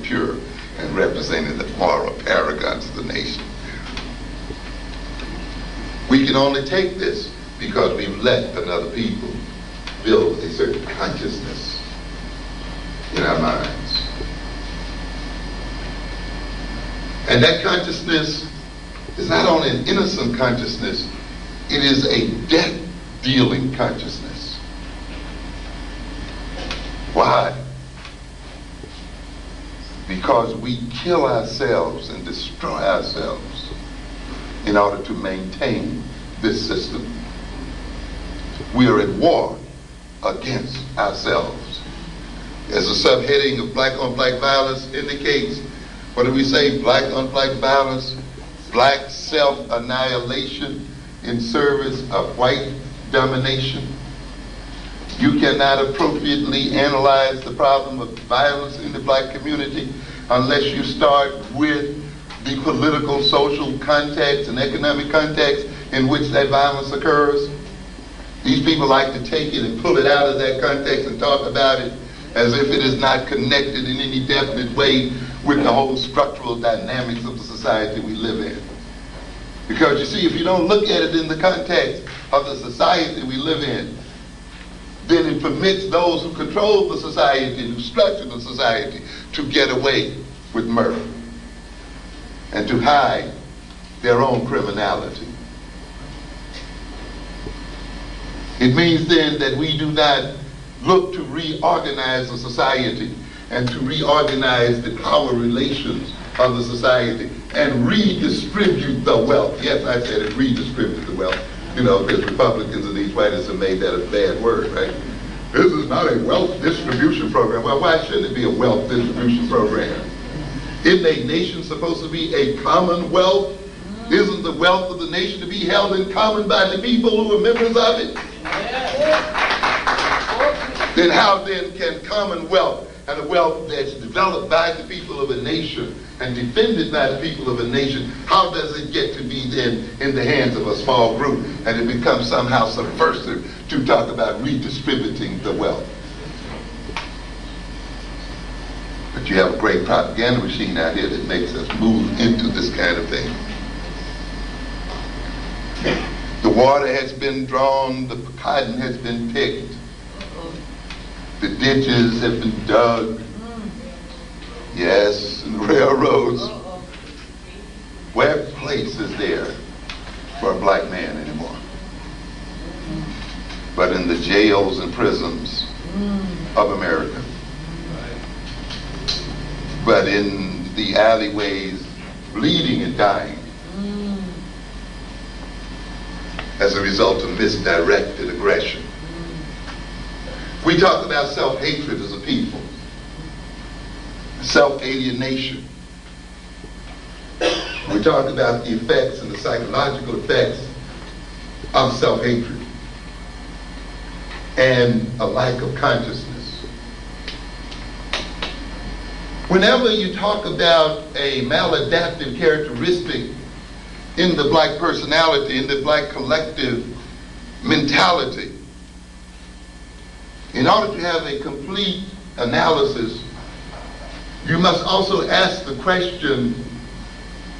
pure and representing the moral paragons of the nation. We can only take this because we've let another people build a certain consciousness in our minds. And that consciousness is not only an innocent consciousness, it is a death-dealing consciousness. Why? Because we kill ourselves and destroy ourselves in order to maintain this system. We are at war against ourselves. As the subheading of black on black violence indicates, what do we say? Black on black violence, black self-annihilation in service of white domination. You cannot appropriately analyze the problem of violence in the black community unless you start with the political, social context and economic context in which that violence occurs. These people like to take it and pull it out of that context and talk about it as if it is not connected in any definite way with the whole structural dynamics of the society we live in. Because you see, if you don't look at it in the context of the society we live in, then it permits those who control the society and who structure the society to get away with murder and to hide their own criminality. It means then that we do not look to reorganize the society and to reorganize the power relations of the society and redistribute the wealth. Yes, I said it, redistribute the wealth. You know, because Republicans and these writers have made that a bad word, right? This is not a wealth distribution program. Well, why shouldn't it be a wealth distribution program? Isn't a nation supposed to be a commonwealth? Isn't the wealth of the nation to be held in common by the people who are members of it? Then how then can commonwealth and a wealth that's developed by the people of a nation and defended by the people of a nation, how does it get to be then in the hands of a small group and it becomes somehow subversive to talk about redistributing the wealth? But you have a great propaganda machine out here that makes us move into this kind of thing. The water has been drawn, the cotton has been picked, the ditches have been dug, yes, and the railroads. Where place is there for a black man anymore? But in the jails and prisons of America. But in the alleyways, bleeding and dying as a result of misdirected aggression. We talk about self-hatred as a people, self-alienation. We talk about the effects and the psychological effects of self-hatred and a lack of consciousness. Whenever you talk about a maladaptive characteristic in the black personality, in the black collective mentality, in order to have a complete analysis, you must also ask the question,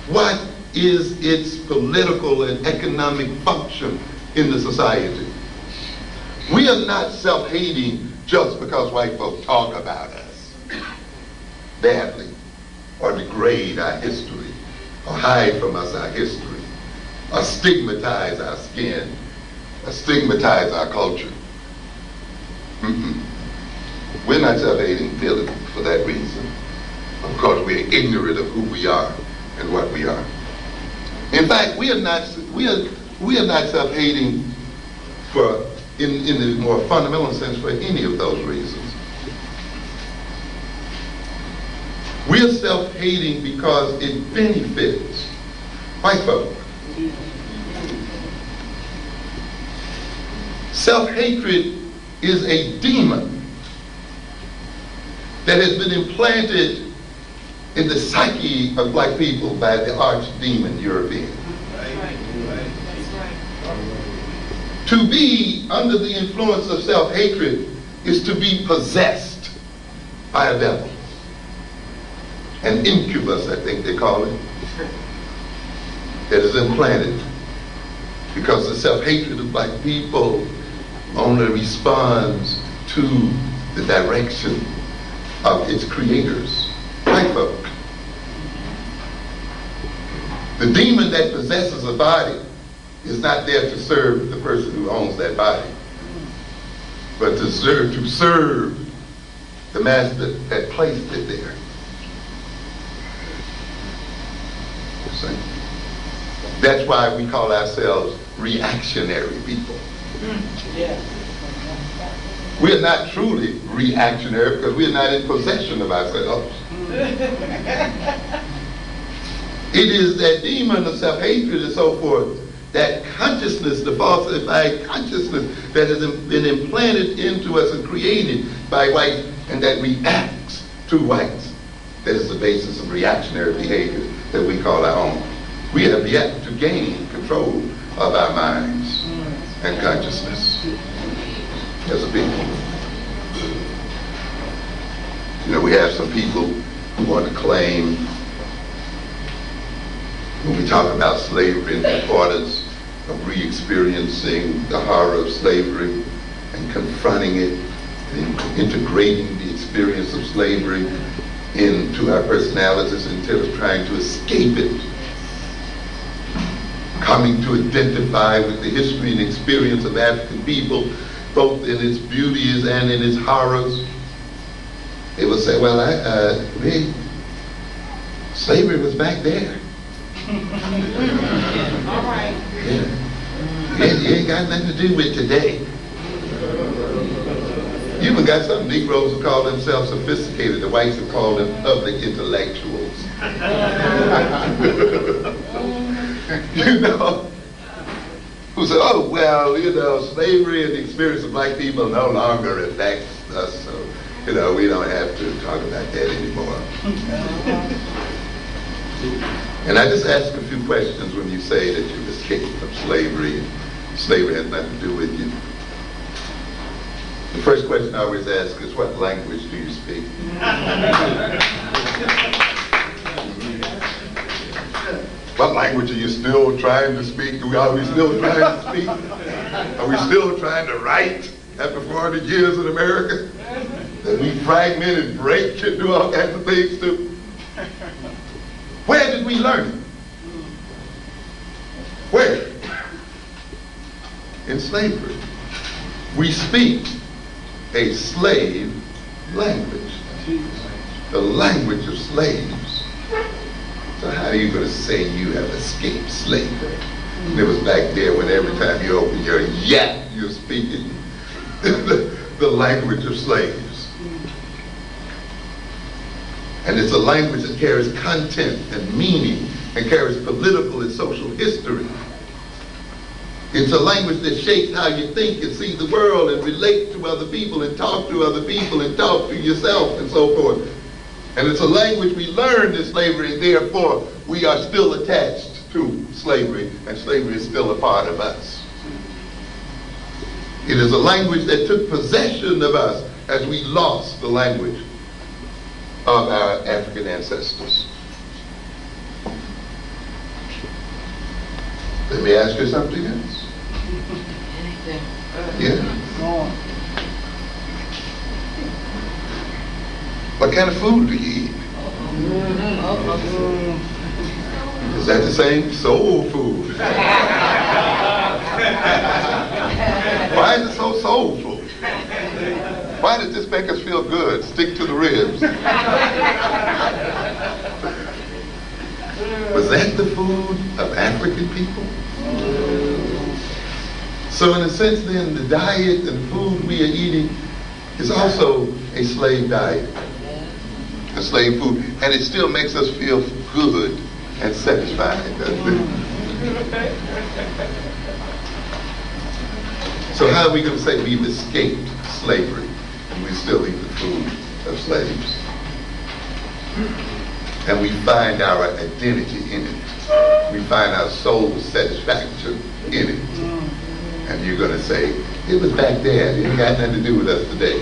what is its political and economic function in the society? We are not self-hating just because white folks talk about us badly or degrade our history or hide from us our history or stigmatize our skin or stigmatize our culture. We're not self-hating for that reason. Of course, we are ignorant of who we are and what we are. In fact, we are not self-hating for, in the more fundamental sense, for any of those reasons. We are self-hating because it benefits white folk. Self-hatred is a demon that has been implanted in the psyche of black people by the archdemon European. To be under the influence of self-hatred is to be possessed by a devil. an incubus, I think they call it, that is implanted, because the self-hatred of black people only responds to the direction of its creators, white folk. The demon that possesses a body is not there to serve the person who owns that body, but to serve the master that placed it there. See? That's why we call ourselves reactionary people. Yeah. We're not truly reactionary because we're not in possession of ourselves. It is that demon of self-hatred and so forth, that consciousness, the falsified consciousness that has been implanted into us and created by whites and that reacts to whites. That is the basis of reactionary behavior that we call our own. We have yet to gain control of our minds and consciousness as a people. You know, we have some people who want to claim, when we talk about slavery and the importance of re-experiencing the horror of slavery and confronting it, and integrating the experience of slavery into our personalities instead of trying to escape it, coming to identify with the history and experience of African people, both in its beauties and in its horrors. They will say, well, slavery was back there. All right. Yeah. It ain't got nothing to do with today. You even got some Negroes who call themselves sophisticated. The whites have called them public intellectuals. You know, who say, oh, well, you know, slavery and the experience of black people no longer affects us, so, you know, we don't have to talk about that anymore. And I just ask a few questions when you say that you've escaped from slavery and slavery has nothing to do with you. The first question I always ask is, what language do you speak? What language are you still trying to speak? Are we still trying to speak? Are we still trying to write after 40 years in America? That we fragment and break and do all kinds of things to? Where did we learn it? Where? In slavery. We speak a slave language. The language of slaves. So how are you going to say you have escaped slavery? And it was back there when every time you open your yap, you're speaking the language of slaves. And it's a language that carries content and meaning and carries political and social history. It's a language that shapes how you think and see the world and relate to other people and talk to other people and talk to yourself and so forth. And it's a language we learned in slavery, and therefore we are still attached to slavery, and slavery is still a part of us. It is a language that took possession of us as we lost the language of our African ancestors. Let me ask you something else. Anything. Yeah. What kind of food do you eat? Is that the same? Soul food. Why is it so soulful? Why does this make us feel good? Stick to the ribs. Was that the food of African people? So in a sense then, the diet and food we are eating is also a slave diet, a slave food, and it still makes us feel good and satisfied, doesn't it? So how are we going to say we've escaped slavery and we still eat the food of slaves? And we find our identity in it. We find our soul satisfaction in it. And you're going to say, it was back there. It ain't got nothing to do with us today.